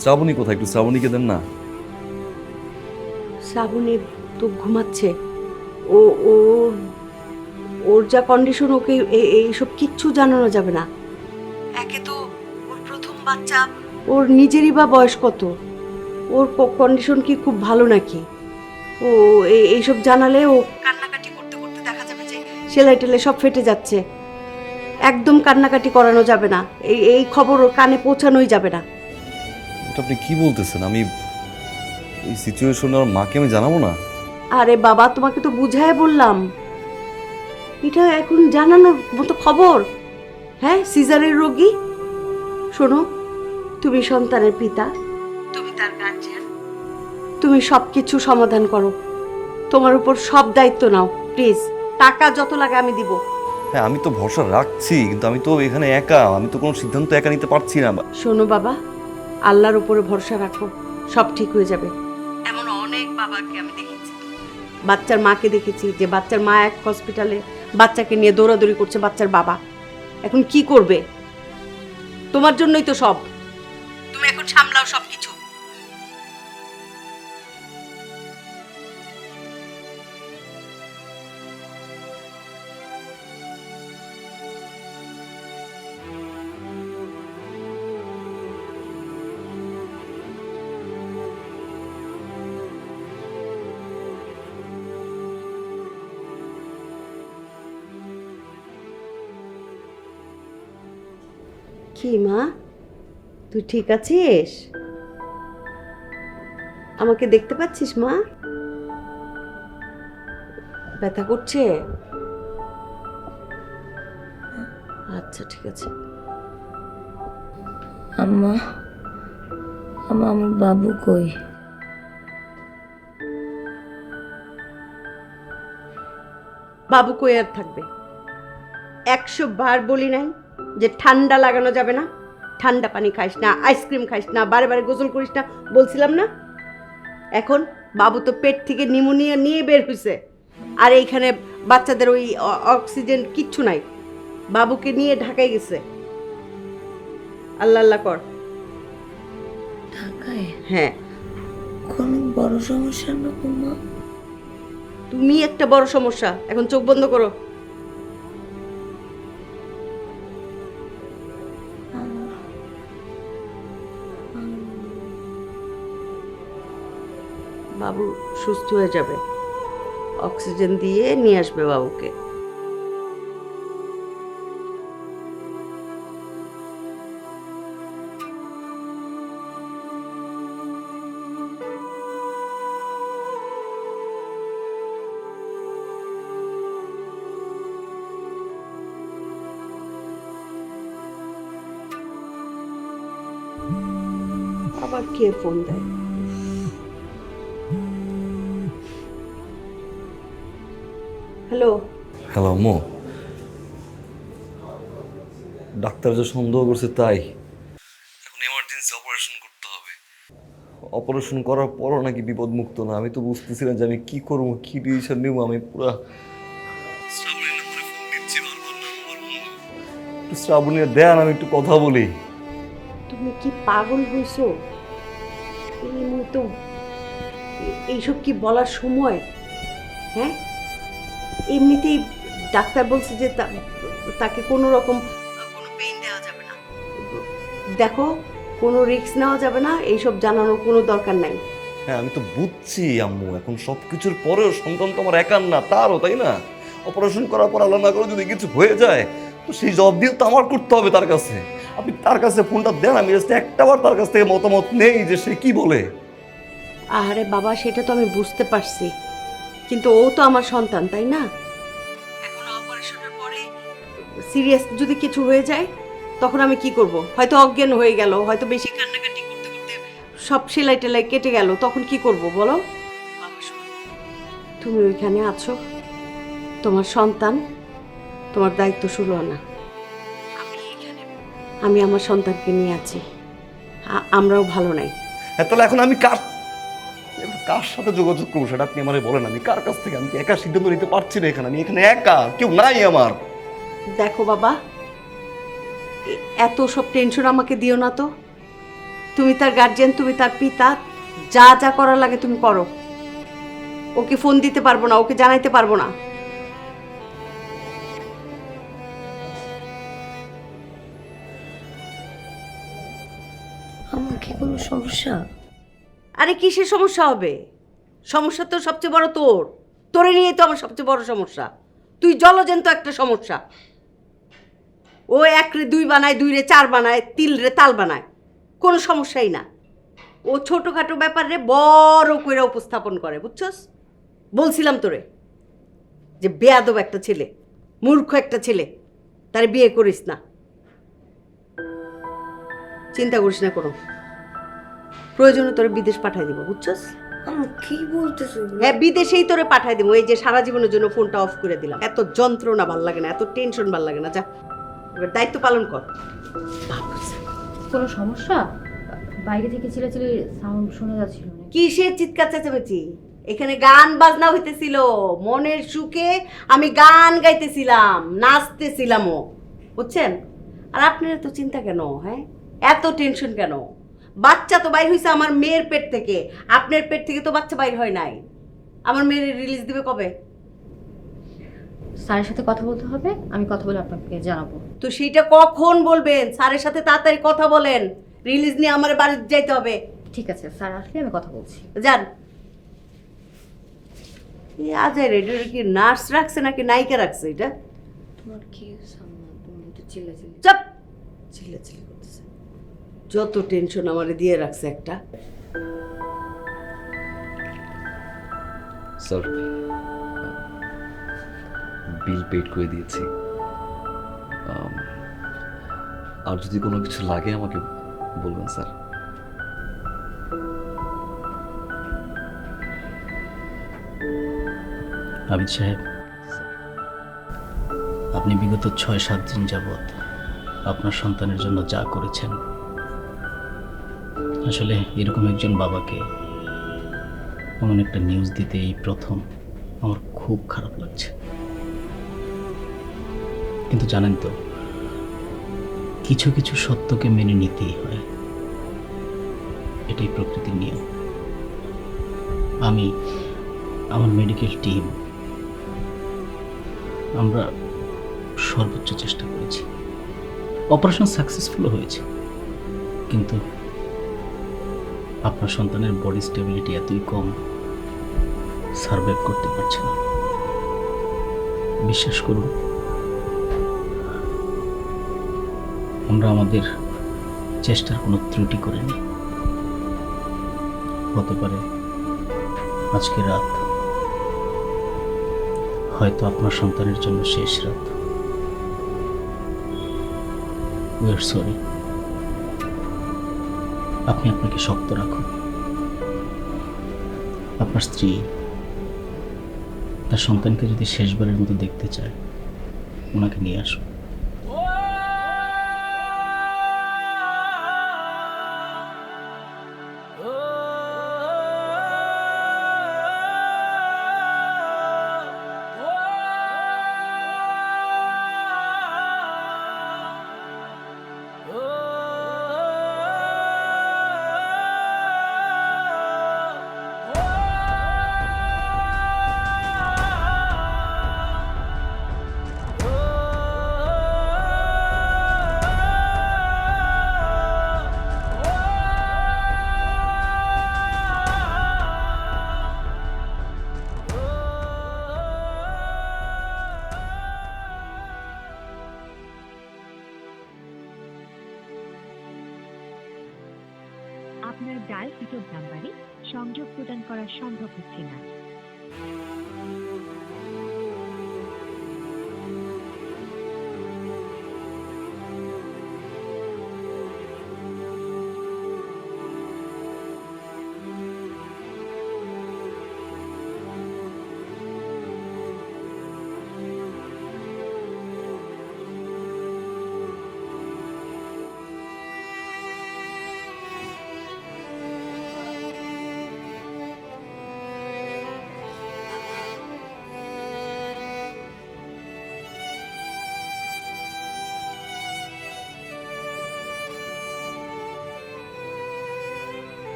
শ্রাবণী কোথায়? একটু শ্রাবণীকে দেন না। শ্রাবণী তো ঘুমাচ্ছে, ও ওর যা কন্ডিশন, ওকে এইসব কিচ্ছু জানানো যাবে না। একে তো ওর প্রথম বাচ্চা, ওর নিজেরই বা বয়স কত, ওর কন্ডিশন কি খুব ভালো নাকি? ও এইসব জানালে ও কান্নাকাটি করতে করতে দেখা যাবে যে সেলাই টেলাই সব ফেটে যাচ্ছে। একদম কান্নাকাটি করানো যাবে না, এই খবর ওর কানে পৌঁছানোই যাবে না। এটা আপনি কি বলতেছেন? আমি এই সিচুয়েশনে আমার মাকে আমি জানাবো না? আরে বাবা, তোমাকে তো বুঝায় বললাম, এটা এখন জানানোর মতো খবর? হ্যাঁ, সিজারের রোগী। শোনো, তুমি সন্তানের পিতা, তুমি তার গার্জিয়ান, তুমি সব কিছু সমাধান করো, তোমার উপর সব দায়িত্ব নাও প্লিজ। টাকা যত লাগে আমি দিব। হ্যাঁ, আমি তো ভরসা রাখছি, কিন্তু আমি তো এখানে একা, আমি তো কোনো সিদ্ধান্ত একা নিতে পারছি না। শোনো বাবা, আল্লাহর উপরে ভরসা রাখো, সব ঠিক হয়ে যাবে। এমন অনেক বাবাকে আমি দেখেছি, বাচ্চার মাকে দেখেছি যে বাচ্চার মা এক হসপিটালে বাচ্চাকে নিয়ে দৌড়াদৌড়ি করছে বাচ্চার বাবা। এখন কি করবে? তোমার জন্যই তো সব, তুমি এখন সামলাও সব কিছু। কি মা, তুই ঠিক আছিস? আমাকে দেখতে পাচ্ছিস মা? ব্যথা করছে? আচ্ছা ঠিক আছে। আম্মা, আমার বাবু কই? বাবু কই আর থাকবে? 100 বার বলি নাই যে ঠান্ডা লাগানো যাবে না, ঠান্ডা পানি খাইস না, আইসক্রিম খাইস না, বারে বারে গোসল করিস না, বলছিলাম না? এখন বাবু তো পেট থেকে নিউমোনিয়া নিয়ে বের হয়েছে, আর এইখানে বাচ্চাদের ওই অক্সিজেন কিচ্ছু নাই, বাবুকে নিয়ে ঢাকায় গেছে। আল্লাহ আল্লাহ কর। ঢাকায়? হ্যাঁ। কোনো বড় সমস্যা না মা? তুমি একটা বড় সমস্যা। এখন চোখ বন্ধ করো। বাবু সুস্থ হয়ে যাবে, অক্সিজেন দিয়ে নিয়ে আসবে বাবুকে। আবার কে ফোন দেয়? হ্যালো। হ্যালো আম্মু, ডাক্তার যে সন্দেহ করছে তাই এখন এমার্জেন্সি অপারেশন করতে হবে। অপারেশন করার পরও নাকি বিপদ মুক্ত না। আমি তো বুঝতেছিলাম যে আমি কি করবো, কি ডিসিশন নেবো। আমি পুরা শ্রাবণীর দেন, আমি একটু কথা বলি। তুমি কি পাগল হইছো? এই মুহূর্তে এইসব কি বলার সময়? হ্যাঁ, এমনিতেই ডাক্তার বলছে যে তাকে কোনো রকম কোনো পেইন দেওয়া যাবে না। দেখো, কোনো রিস্ক নেওয়া যাবে না, এইসব জানানোর কোনো দরকার নাই। হ্যাঁ, আমি তো বুঝছি আম্মু, এখন সব কিছুর পরেও সন্তান তো আমার একার না, তারও, তাই না? অপারেশন করার পর আল্লাহ না করে যদি কিছু হয়ে যায়, তো সেই জব দিয়ে তো আমার করতে হবে তার কাছে। আপনি তার কাছে ফোনটা দেন, আমি জাস্ট একটাবার তার কাছ থেকে মতামত নেই যে সে কি বলে। আরে বাবা, সেটা তো আমি বুঝতে পারছি, কিন্তু ও তো আমার সন্তান, তাই না? এখন অপারেশনের পরে সিরিয়াস যদি কিছু হয়ে যায়, তখন আমি কি করব? হয়তো অজ্ঞান হয়ে গেল, হয়তো বেশি কান্নাকাটি করতে করতে সব সেলাই টেলাই কেটে গেল, তখন কি করব বলো? বাবা শোনো, তুমি ওইখানে আছো, তোমার সন্তান, তোমার দায়িত্ব শুরু না। আমি এখানে, আমি আমার সন্তানকে নিয়ে আছি, আমরাও ভালো নাই। হ্যাঁ, তাহলে এখন আমি কার সাথে যোগাযোগ করবো সেটা আপনি আমারে বলেন। আমি কার কাছ থেকে? আমি একা সিদ্ধান্ত নিতে পারছি না এখানে, আমি এখানে একা, কেউ নাই আমার। দেখো বাবা, এত সব টেনশন আমাকে দিও না তো। তুমি তার গার্জিয়ান, তুমি তার পিতা, যা যা করার লাগে তুমি করো। ওকে ফোন দিতে পারবো না, ওকে জানাইতে পারবো না। আমার কি কোনো সমস্যা? আরে কিসের সমস্যা হবে? সমস্যা তো সবচেয়ে বড় তোরে নিয়েই তো আমার সবচেয়ে বড় সমস্যা। তুই জলজন্ত একটা সমস্যা। ও 1 রে 2 বানায়, 2 রে 4 বানায়, 3 রে তাল বানায়, কোনো সমস্যাই না। ও ছোটোখাটো ব্যাপারে বড় করে উপস্থাপন করে, বুঝছস? বলছিলাম তোরে যে বেয়াদব একটা ছেলে, মূর্খ একটা ছেলে, তারে বিয়ে করিস না। চিন্তা করিস না কোনো, প্রয়োজনে তোরে বিদেশ পাঠাই দিব, বুঝছস? আম্মু কি বলতেছো? হ্যাঁ, বিদেশেই তোরে পাঠাই দিব। এই যে সারা জীবনের জন্য ফোনটা অফ করে দিলাম। এত যন্ত্রণা ভাল লাগে না, এত টেনশন ভাল লাগে না। যা, এবার দায়িত্ব পালন কর। কোনো সমস্যা? বাইরে থেকে চিল্লাচিল্লি সাউন্ড শোনা যাচ্ছিল না। কিসের চিৎকার চেঁচামেচি? এখানে গান বাজনা হইতেছিল, মনের সুখে আমি গান গাইতেছিলাম, নাচতেছিলামও, বুঝছেন? আর আপনার এত চিন্তা কেন? হ্যাঁ, এত টেনশন কেন? বাচ্চা তো বাইর হয়েছে আমার মেয়ের পেট থেকে, আপনার পেট থেকে তো বাচ্চা বাইর হয় নাই। আমার মেয়ের রিলিজ দিবে কবে? স্যারের সাথে কথা বলতে হবে, আমি কথা বলে আপনাকে জানাবো। তো সেইটা কখন বলবেন? স্যারের সাথে তাড়াতাড়ি কথা বলেন, রিলিজ নিয়ে আমার বাড়িতে যাইতে হবে। ঠিক আছে, স্যার আসলে আমি কথা বলছি। যান। আজয় রে, এটা কি নার্স রাখছে নাকি নায়িকা রাখছে? এটা তোমার কি হয়েছে আম্মা? তুমি তো চিল্লাচিল্লি চপ চিল্লাচিল্লি করতেছে। যত টেনশন আমারে দিয়ে রাখছে একটা। স্যার, বিল পেড করে দিয়েছি। আর যদি কোনো কিছু লাগে আমাকে বলবেন স্যার। আবিদ সাহেব, আপনি বিগত 6-7 দিন যাবৎ আপনার সন্তানের জন্য যা করেছেন, আসলে এরকম একজন বাবাকে এমন একটা নিউজ দিতে এই প্রথম আমার খুব খারাপ লাগছে। কিন্তু জানেন তো, কিছু কিছু সত্যকে মেনে নিতেই হয়, এটাই প্রকৃতির নিয়ম। আমি, আমার মেডিকেল টিম, আমরা সর্বোচ্চ চেষ্টা করেছি। অপারেশন সাকসেসফুল হয়েছে, কিন্তু আপনার সন্তানের বডি স্টেবিলিটি এতই কম, সার্ভাইভ করতে পারছে না। বিশ্বাস করুন, আমরা আমাদের চেষ্টার কোনো ত্রুটি করিনি। হতে পারে আজকে রাত হয়তো আপনার সন্তানের জন্য শেষ রাত। We are sorry. আপনি আপনাকে শক্ত রাখুন। আপনার স্ত্রী তার সন্তানকে যদি শেষবারের মতো দেখতে চায়, ওনাকে নিয়ে আসুন। আপনার ডায়ালকৃত নাম্বারে সংযোগ প্রদান করা সম্ভব হচ্ছে না।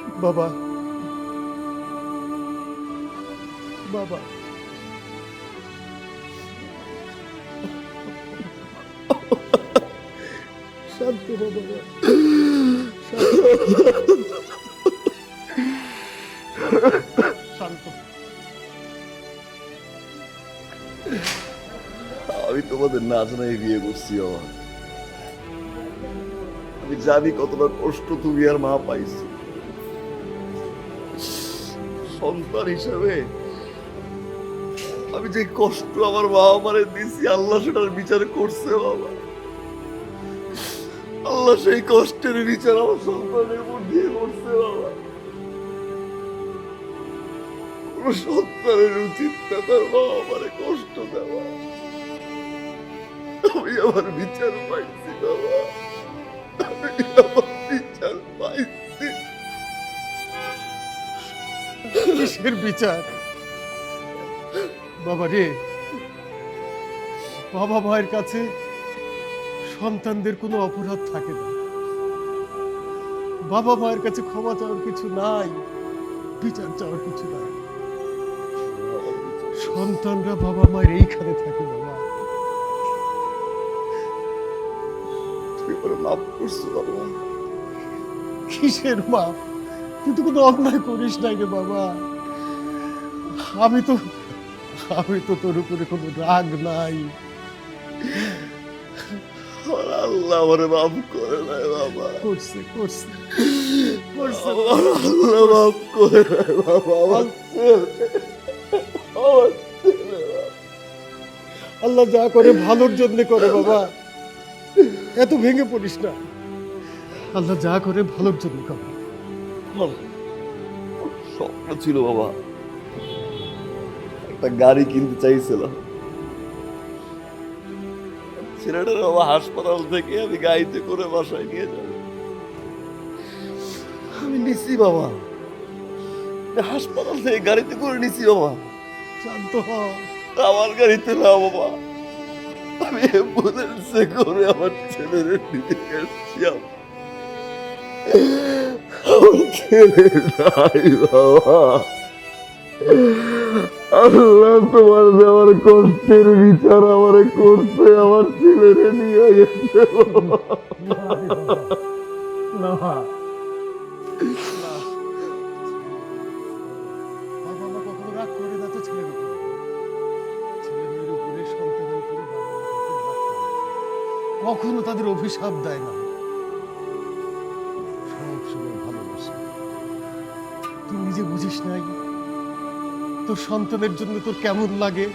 বাবা বাবা শান্ত হো বাবা, শান্ত। আমি তোমাদের না জানাই বিয়ে করছি বাবা। আমি জানি কতটা কষ্ট তুমি আর মা পাইছো। সন্তান হিসাবে আমি যে কষ্ট আমার বাবা মারে দিছি, আল্লাহ সেটার বিচার করছে বাবা। আল্লাহ সেই কষ্টের বিচার আমার সন্তানের উপর দিয়ে করছে বাবা। কোন সন্তানের উচিত না তার বাবা মারে কষ্ট দেওয়া। আমি আমার বিচার পাইছি বাবা, আমি আমার বিচার পাইছি। কিসের বিচার বাবা রে? বাবা মায়ের কাছে সন্তানদের কোনো অপরাধ থাকে না। বাবা মায়ের কাছে ক্ষমা চাওয়ার কিছু নাই, বিচার চাওয়ার কিছু নাই। সন্তানরা বাবা মায়ের এইখানে থাকে বাবা। তুই করে মাফ করছো বাবা। কিসের মাপ? তুই তো কোনো অন্যায় করিস নাই রে বাবা। আমি তো তোর উপরে কোনো রাগ নাই। আমার আল্লাহ আমারে মাফ করে নাই বাবা। করছে করছে করছে। আমার আল্লাহ মাফ করে নাই বাবা। আমার ছেলে, আমার ছেলে বাবা। আল্লাহ যা করে ভালোর জন্য করে বাবা, এত ভেঙে পড়িস না। আল্লাহ যা করে ভালোর জন্য করে। আমার স্বপ্ন ছিল বাবা, একটা গাড়ি কিনতে চাইছিলাম। ছেলেটার বাবা হাসপাতাল থেকে আমি গাড়িতে করে বাসায় নিয়ে যাব। আমি নিছি বাবা, হাসপাতাল থেকে গাড়িতে করে নিছি বাবা। শান্ত হ। আমার গাড়িতে না বাবা, আমি অ্যাম্বুলেন্সে করে আমার ছেলের নিয়ে এসছি। আমার ছেলে নাই বাবা। আল্লাহ তোমার দেওয়ার কষ্টের বিচার আমারে করছে, আমার ছেলেরে নিয়ে গেছে বাবা। না বাবা মা কখনো রাগ করে না তো ছেলের উপরে। ছেলে মেয়ের উপরে, সন্তানের উপরে বাবা মা কখনো রাগ করে না। কখনো তাদের অভিশাপ দেয় না, সব সময় ভালোবাসে। তুই নিজে বুঝিস নাই তোর সন্তানের জন্য তোর কেমন লাগে?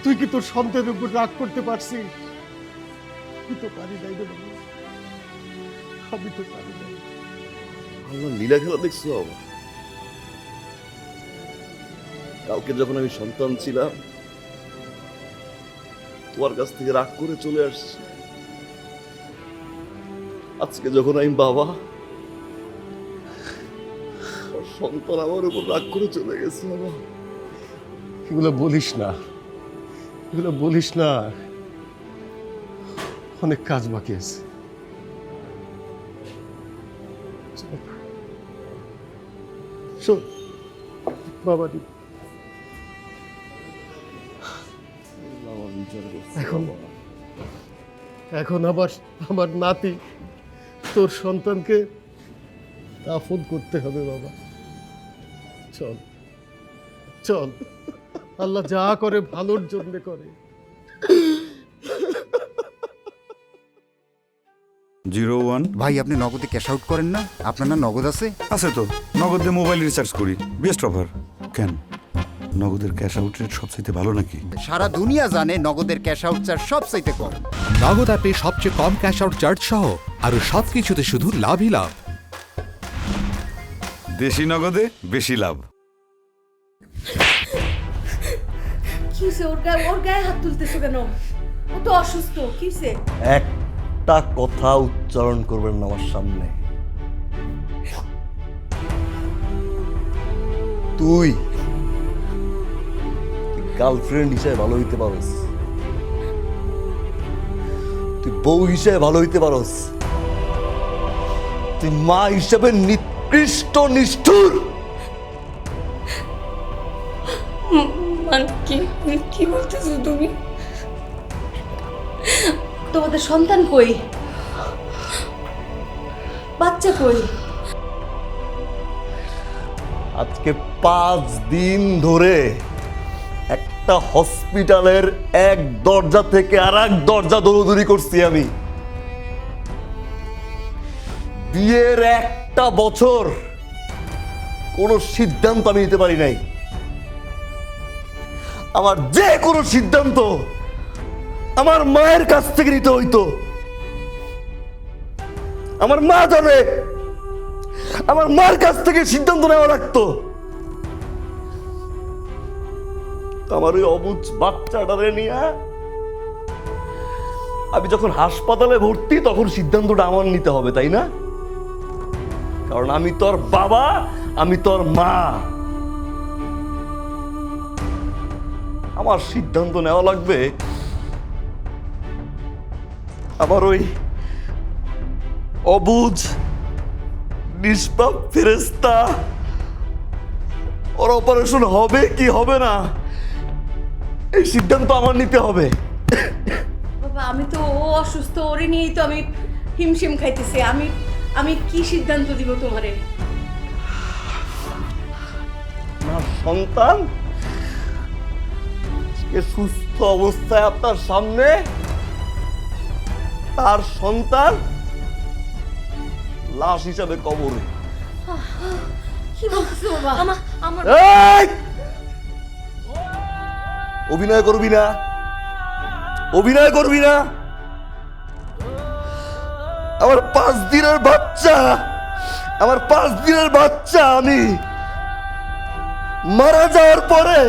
তুই কি তোর সন্তানের উপর রাগ করতে পারছিস? আমি তো পারি নাই রে বাবা, আমি তো পারি নাই। আল্লাহ লীলা খেলা দেখছো বাবা। কালকে যখন আমি সন্তান ছিলাম, তোমার কাছ থেকে রাগ করে চলে আসছি। আজকে যখন আমি বাবা, সন্তান আমার উপর রাগ করে চলে গেছে বাবা। এগুলো বলিস না, এগুলো বলিস না। অনেক কাজ বাকি আছে। শোন বাবা, আমার বিচার করছে এখন- বাবা। এখন আবার আমার নাতি তোর সন্তানকে দাফন করতে হবে বাবা। চল চল, আল্লাহ যা করে ভালোর জন্য করে। 01 ভাই আপনি নগদে ক্যাশ আউট করেন না? আপনার না নগদ আছে? আছে তো, নগদে মোবাইল রিচার্জ করি, বেস্ট অফার। কেন নগদের ক্যাশ আউট রেট সবচাইতে ভালো নাকি? সারা দুনিয়া জানে নগদের ক্যাশ আউট চার্জ সবচাইতে কম। নগদ অ্যাপে সবচেয়ে কম ক্যাশ আউট চার্জ সহ আরো সবকিছুতে শুধু লাভই লাভ। দেশি নগদে বেশি লাভ। কি হইছে? ওর গায়ে হাত তুলতেছো কেন? ও তো অসুস্থ। কি হইছে? একটা কথা উচ্চারণ করবেন না আমার সামনে। তুই গার্লফ্রেন্ড হিসেবে ভালো হইতে পারস, তুই বউ হিসেবে ভালো হইতে পারস, তুই মা হিসেবে নিত্য নিকৃষ্ট নিষ্ঠুর। মানে কি বলতেছো তুমি? তোমাদের সন্তান কই? বাচ্চা কই? আজকে 5 দিন ধরে একটা হসপিটালের এক দরজা থেকে আর এক দরজা দৌড়দৌড়ি করছি আমি। বিয়ের একটা বছর কোনো সিদ্ধান্ত আমি নিতে পারি নাই। আমার যে কোনো সিদ্ধান্ত আমার মায়ের কাছ থেকে নিতে হইতো। আমার মা জানে, আমার মার কাছ থেকে সিদ্ধান্ত নেওয়া লাগতো। আমার ওই অবুঝ বাচ্চাটারে নিয়ে আমি যখন হাসপাতালে ভর্তি তখন সিদ্ধান্তটা আমার নিতে হবে, তাই না? কারণ আমি তোর বাবা, আমি তোর মা, আমার সিদ্ধান্ত নেওয়া লাগবে। আমার ওই অবুঝ নিষ্পাপ ফেরেশতা ওর অপারেশন হবে কি হবে না এই সিদ্ধান্ত আমার নিতে হবে। বাবা আমি তো ও অসুস্থ, ওরে নিয়েই তো আমি হিমশিম খাইতেছি। আমি কি সিদ্ধান্ত দিব তোমারে? আমার সন্তান আজকে সুস্থ অবস্থায় আপনার সামনে, তার সন্তান লাশ হিসাবে কবরে। কি বলছো বাবা? আমার এই! অভিনয় করবি না, অভিনয় করবি না। আমার 5 দিনের বাচ্চা, আমার 5 দিনের বাচ্চা আমি মারা যাওয়ার পরে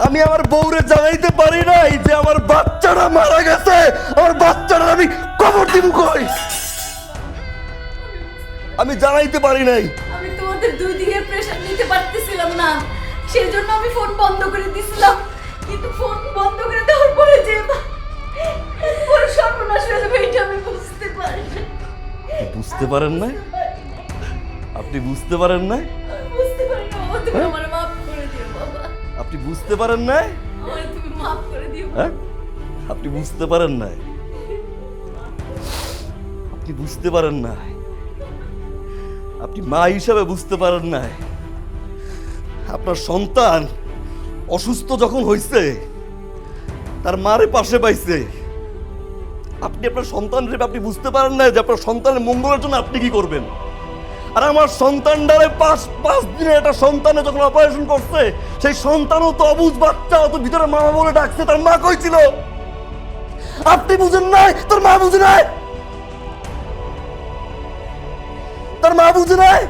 আমি আমার বউরে জানাইতে পারি নাই যে আমার বাচ্চাটা মারা গেছে। আমার বাচ্চাটা আমি কবর দিব কই? আমি জানাইতে পারি নাই। আমি তোমাদের 2 দিনের প্রেসার নিতে পারতেছিলাম না, সেই জন্য আমি ফোন বন্ধ করে দিয়েছিলাম। কিন্তু ফোন বন্ধ করে দেওয়ার পরে যে পুরো সর্বনাশ হয়ে যাবে এটা আমি বুঝতে পারি না। বুঝতে পারেন না? আপনি বুঝতে পারেন না? বুঝতে পারি না বাবা, তুমি আমারে মাফ করে দিও বাবা। আপনি বুঝতে পারেন না? আমারে তুমি মাফ করে দিও। হ্যাঁ? আপনি বুঝতে পারেন না? আপনি বুঝতে পারেন না? আপনি মা হিসাবে বুঝতে পারেন না? আপনার সন্তান অসুস্থ যখন হয়েছে তার মারে পাশে পাইছে, আপনি আপনার সন্তানের আপনি বুঝতে পারেন না যে আপনার সন্তানের মঙ্গলের জন্য আপনি কি করবেন। আর আমার সন্তানটারে 5 দিনে একটা সন্তানে যখন অপারেশন করছে, সেই সন্তানও তো অবুঝ বাচ্চা, তো ভিতরে মা বলে ডাকছে, তার মা কই ছিল? আপনি বুঝেন নাই? তোর মা বুঝে নাই? তোর মা বুঝে নাই?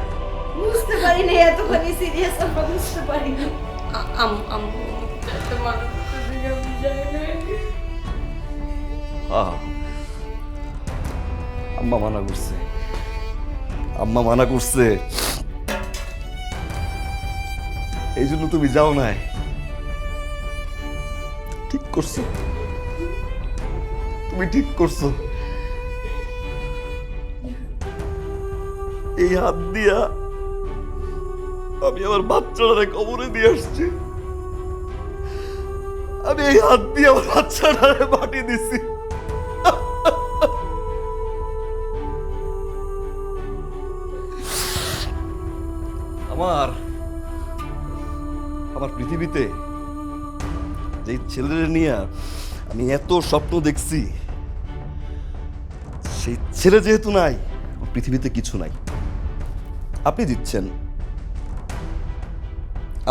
বুঝতে পারি না, এতখানি সিরিয়াস আমরা বুঝতে পারি না। আম্মা মানা করছে, আম্মা মানা করছে, এই জন্য তুমি যাও নাই। ঠিক করছো, তুমি ঠিক করছো। এই হাত দিয়া আমি আমার বাচ্চাটারে কবরে দিয়ে আসছি। আমি এই হাত দিয়ে আমার বাচ্চাটারে মাটি দিছি। আমার পৃথিবীতে যে ছেলেদের নিয়ে আমি এত স্বপ্ন দেখছি, সেই ছেলে যেহেতু নাই, পৃথিবীতে কিছু নাই। আপনি দিচ্ছেন,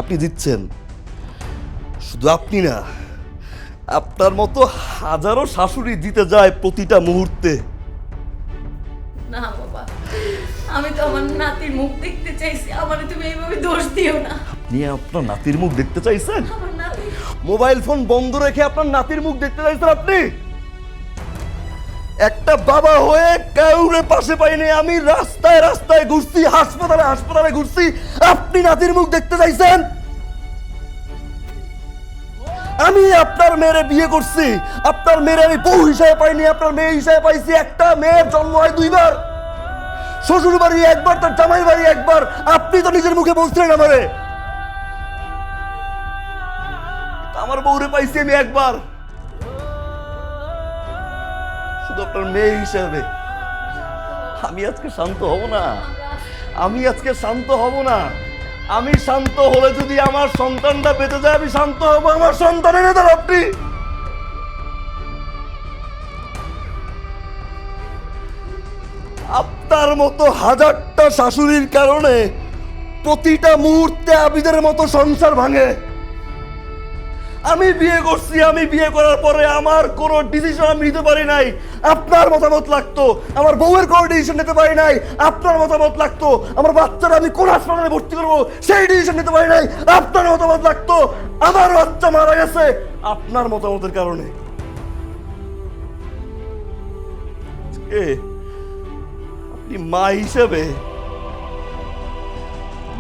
আপনি দিচ্ছেন। শুধু আপনি না, আপনার মতো হাজারো শাশুড়ি দিতে যায় প্রতিটা মুহূর্তে। না বাবা, আমি তো আমার নাতির মুখ দেখতে চাইছি, আমারে তুমি এইভাবে দোষ দিও না। আপনি আপনার নাতির মুখ দেখতে চাইছেন? আমার নাতি মোবাইল ফোন বন্ধ রেখে আপনার নাতির মুখ দেখতে চাইছেন আপনি? একটা বাবা হয়ে কাউরে পাশে পাইনি আমি, রাস্তায় রাস্তায় ঘুরছি, হাসপাতালে হাসপাতালে ঘুরছি, আপনি নাতির মুখ দেখতে চাইছেন? আমি আপনার মেয়েরে বিয়ে করছি, আপনার মেয়েরে আমি বউ হিসাবে পাইনি, আপনার মেয়ে হিসাবে পাইছি। একটা মেয়ের জন্ম হয় 2 বার, শ্বশুর বাড়ি একবার, তার জামাই বাড়ি একবার। আপনি তো নিজের মুখে বলছিলেন আমারে আমার বউরে পাইছি আমি একবার, শুধু আপনার মেয়ে হিসেবে। আমি আজকে শান্ত হব না, আমি আজকে শান্ত হব না। আমি শান্ত হলে যদি আমার সন্তানটা বেঁচে যায়, আমি শান্ত হব। আমার সন্তান এনে দেন আপনি। আপনার মতো হাজারটা শাশুড়ির কারণে প্রতিটা মুহূর্তে আবিদের মতো সংসার ভাঙে। আমি বিয়ে করছি, আমি বিয়ে করার পরে আমার কোনো ডিসিশন আমি নিতে পারি নাই, আপনার মতামত লাগতো। আমার বউয়ের কোনো ডিসিশন নিতে পারি নাই, আপনার মতামত লাগতো। আমার বাচ্চারা আমি কোন হাসপাতালে ভর্তি করবো সেই ডিসিশন নিতে পারি নাই, আপনার মতামত লাগতো। আমার বাচ্চা মারা গেছে আপনার মতামতের কারণে। আপনি মা হিসেবে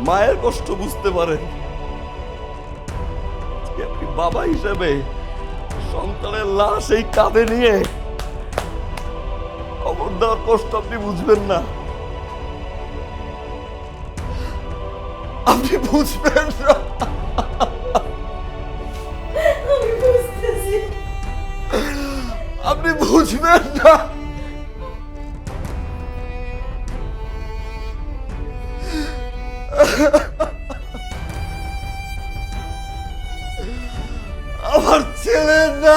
মায়ের কষ্ট বুঝতে পারেন, আপনি বাবা হিসেবে সন্তানের লাশ এই কাঁধে নিয়ে কবর দেওয়ার কষ্ট আপনি বুঝবেন না, আপনি বুঝবেন না। আপনি বুঝবেন না। আমার ছেলে না।